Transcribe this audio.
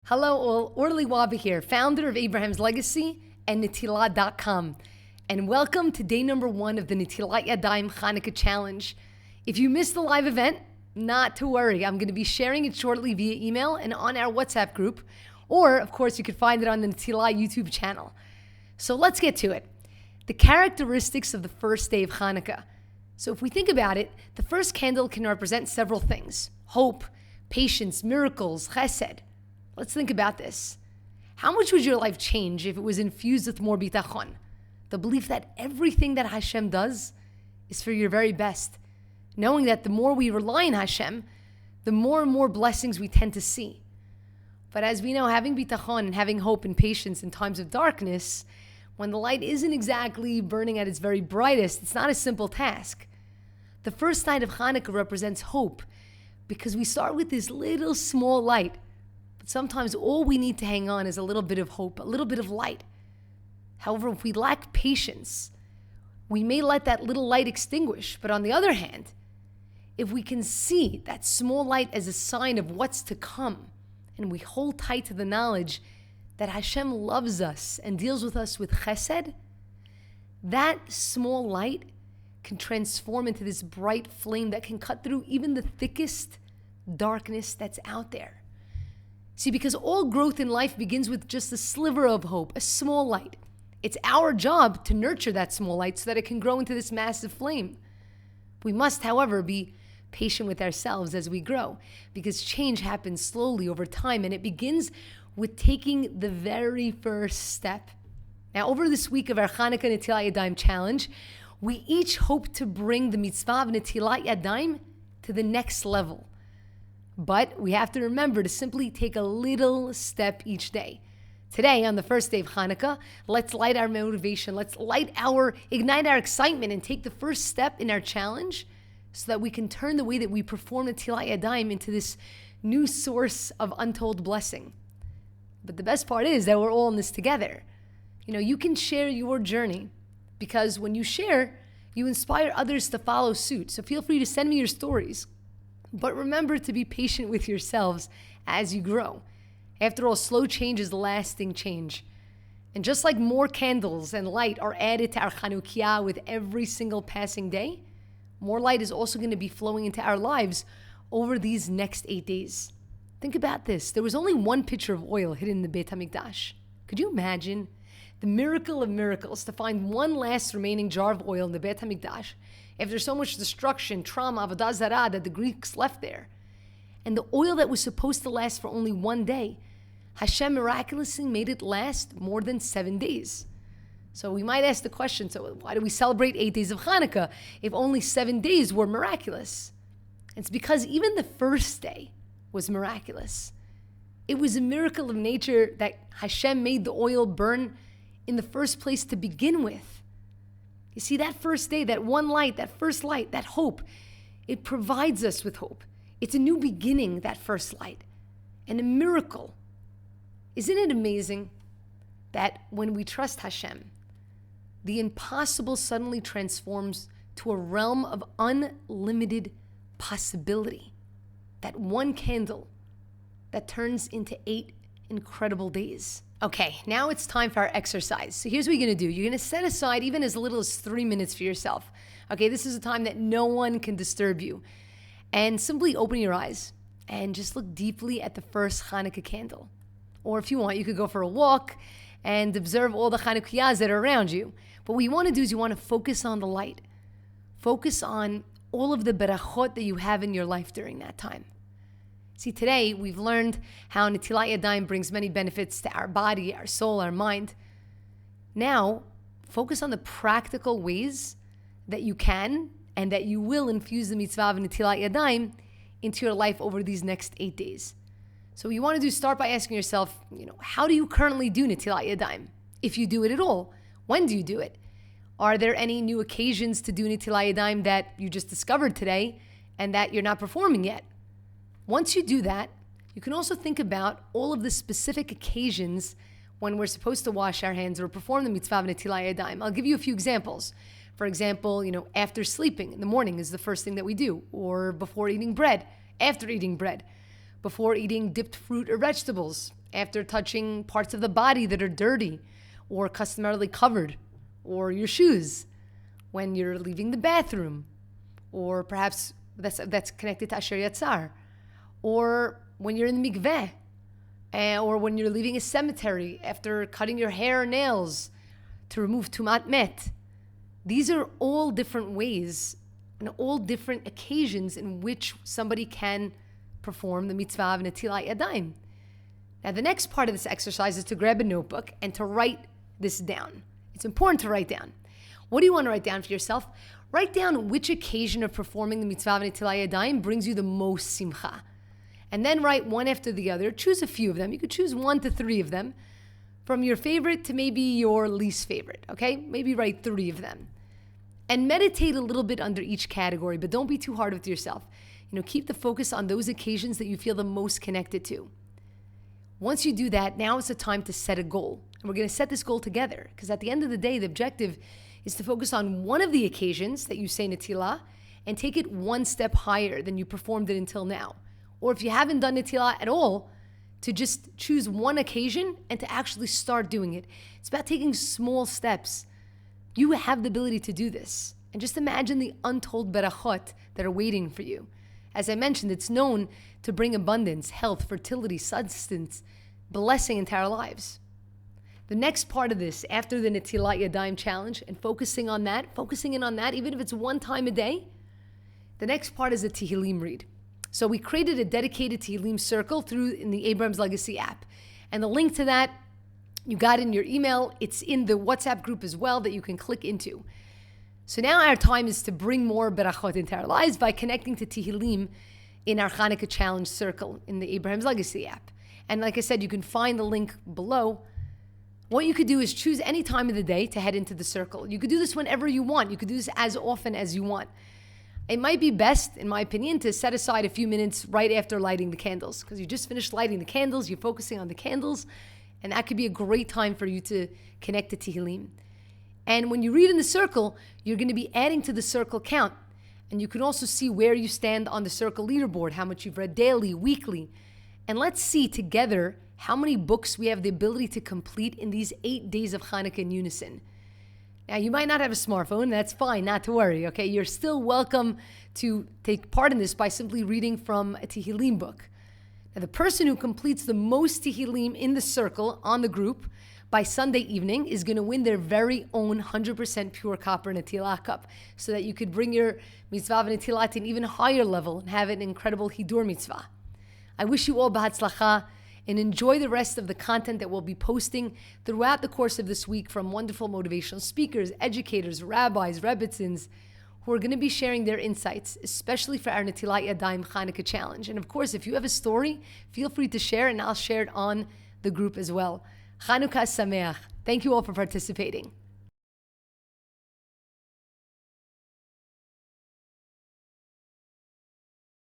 Hello all, Orly Wahba here, founder of Abraham's Legacy and Netillah.com. And welcome to day number 1 of the Netilat Yadayim Chanukah Challenge. If you missed the live event, not to worry. I'm going to be sharing it shortly via email and on our WhatsApp group. Or, of course, you can find it on the Netillah YouTube channel. So let's get to it. The characteristics of the first day of Chanukah. So if we think about it, the first candle can represent several things. Hope, patience, miracles, chesed. Let's think about this. How much would your life change if it was infused with more bitachon? The belief that everything that Hashem does is for your very best. Knowing that the more we rely on Hashem, the more and more blessings we tend to see. But as we know, having bitachon and having hope and patience in times of darkness, when the light isn't exactly burning at its very brightest, it's not a simple task. The first night of Hanukkah represents hope because we start with this little small light. But sometimes all we need to hang on is a little bit of hope, a little bit of light. However, if we lack patience, we may let that little light extinguish. But on the other hand, if we can see that small light as a sign of what's to come, and we hold tight to the knowledge that Hashem loves us and deals with us with chesed, that small light can transform into this bright flame that can cut through even the thickest darkness that's out there. See, because all growth in life begins with just a sliver of hope, a small light. It's our job to nurture that small light so that it can grow into this massive flame. We must, however, be patient with ourselves as we grow, because change happens slowly over time, and it begins with taking the very first step. Now, over this week of our Chanukah Netilat Yadayim Challenge, we each hope to bring the mitzvah of Netilat Yadayim to the next level. But we have to remember to simply take a little step each day. Today, on the first day of Chanukah, let's light our motivation, let's ignite our excitement and take the first step in our challenge so that we can turn the way that we perform Netilat Yadayim into this new source of untold blessing. But the best part is that we're all in this together. You can share your journey because when you share, you inspire others to follow suit. So feel free to send me your stories. But remember to be patient with yourselves as you grow. After all, slow change is lasting change. And just like more candles and light are added to our Chanukiah with every single passing day, more light is also going to be flowing into our lives over these next 8 days. Think about this. There was only one pitcher of oil hidden in the Beit HaMikdash. Could you imagine the miracle of miracles to find one last remaining jar of oil in the Beit HaMikdash after so much destruction, trauma, avodah zarah that the Greeks left there? And the oil that was supposed to last for only 1 day, Hashem miraculously made it last more than 7 days. So we might ask the question, so why do we celebrate 8 days of Hanukkah if only 7 days were miraculous? It's because even the first day was miraculous. It was a miracle of nature that Hashem made the oil burn in the first place to begin with. You see, that first day, that one light, that first light, that hope, it provides us with hope. It's a new beginning, that first light, and a miracle. Isn't it amazing that when we trust Hashem, the impossible suddenly transforms to a realm of unlimited possibility? That one candle that turns into 8 incredible days. Okay, now it's time for our exercise. So here's what you're going to do. You're going to set aside even as little as 3 minutes for yourself. Okay, this is a time that no one can disturb you. And simply open your eyes and just look deeply at the first Hanukkah candle. Or if you want, you could go for a walk and observe all the Chanukiahs that are around you. But what you want to do is you want to focus on the light. Focus on all of the berachot that you have in your life during that time. See, today we've learned how Netilat Yadayim brings many benefits to our body, our soul, our mind. Now, focus on the practical ways that you can and that you will infuse the mitzvah of Netilat Yadayim into your life over these next 8 days. So what you want to do is start by asking yourself, how do you currently do Netilat Yadayim? If you do it at all, when do you do it? Are there any new occasions to do Netilat Yadayim that you just discovered today and that you're not performing yet? Once you do that, you can also think about all of the specific occasions when we're supposed to wash our hands or perform the mitzvah of Netilat Yadayim. I'll give you a few examples. For example, after sleeping in the morning is the first thing that we do, or before eating bread, after eating bread, before eating dipped fruit or vegetables, after touching parts of the body that are dirty or customarily covered, or your shoes when you're leaving the bathroom, or perhaps that's connected to Asher Yatzar, or when you're in the mikveh, or when you're leaving a cemetery after cutting your hair or nails to remove tumat met. These are all different ways and all different occasions in which somebody can perform the mitzvah of Netilat Yadayim. Now, the next part of this exercise is to grab a notebook and to write this down. It's important to write down. What do you want to write down for yourself? Write down which occasion of performing the mitzvah of Netilat Yadayim brings you the most simcha. And then write one after the other. Choose a few of them. You could choose 1 to 3 of them, from your favorite to maybe your least favorite, okay? Maybe write 3 of them. And meditate a little bit under each category, but don't be too hard with yourself. Keep the focus on those occasions that you feel the most connected to. Once you do that, now is the time to set a goal. And we're going to set this goal together, because at the end of the day, the objective is to focus on one of the occasions that you say Netillah and take it one step higher than you performed it until now. Or if you haven't done Netillah at all, to just choose one occasion and to actually start doing it. It's about taking small steps. You have the ability to do this. And just imagine the untold berachot that are waiting for you. As I mentioned, it's known to bring abundance, health, fertility, substance, blessing into our lives. The next part of this, after the Netilat Yadayim challenge and focusing in on that, even if it's one time a day, the next part is a Tehillim read. So we created a dedicated Tehillim circle in the Abraham's Legacy app. And the link to that, you got in your email. It's in the WhatsApp group as well that you can click into. So now our time is to bring more berachot into our lives by connecting to Tehillim in our Chanukah challenge circle in the Abraham's Legacy app. And like I said, you can find the link below. What you could do is choose any time of the day to head into the circle. You could do this whenever you want. You could do this as often as you want. It might be best, in my opinion, to set aside a few minutes right after lighting the candles, because you just finished lighting the candles, you're focusing on the candles, and that could be a great time for you to connect to Tehillim. And when you read in the circle, you're going to be adding to the circle count. And you can also see where you stand on the circle leaderboard, how much you've read daily, weekly. And let's see together how many books we have the ability to complete in these 8 days of Hanukkah in unison. Now, you might not have a smartphone. That's fine, not to worry, okay? You're still welcome to take part in this by simply reading from a Tehillim book. Now, the person who completes the most Tehillim in the circle on the group by Sunday evening is going to win their very own 100% pure copper Netillah cup, so that you could bring your mitzvah of Netilah to an even higher level and have an incredible Hidur mitzvah. I wish you all b'hatzlacha, and enjoy the rest of the content that we'll be posting throughout the course of this week from wonderful motivational speakers, educators, rabbis, Rebbetzins, who are going to be sharing their insights, especially for our Netilat Yadayim Chanukah challenge. And of course, if you have a story, feel free to share, and I'll share it on the group as well. Chanukah Sameach. Thank you all for participating.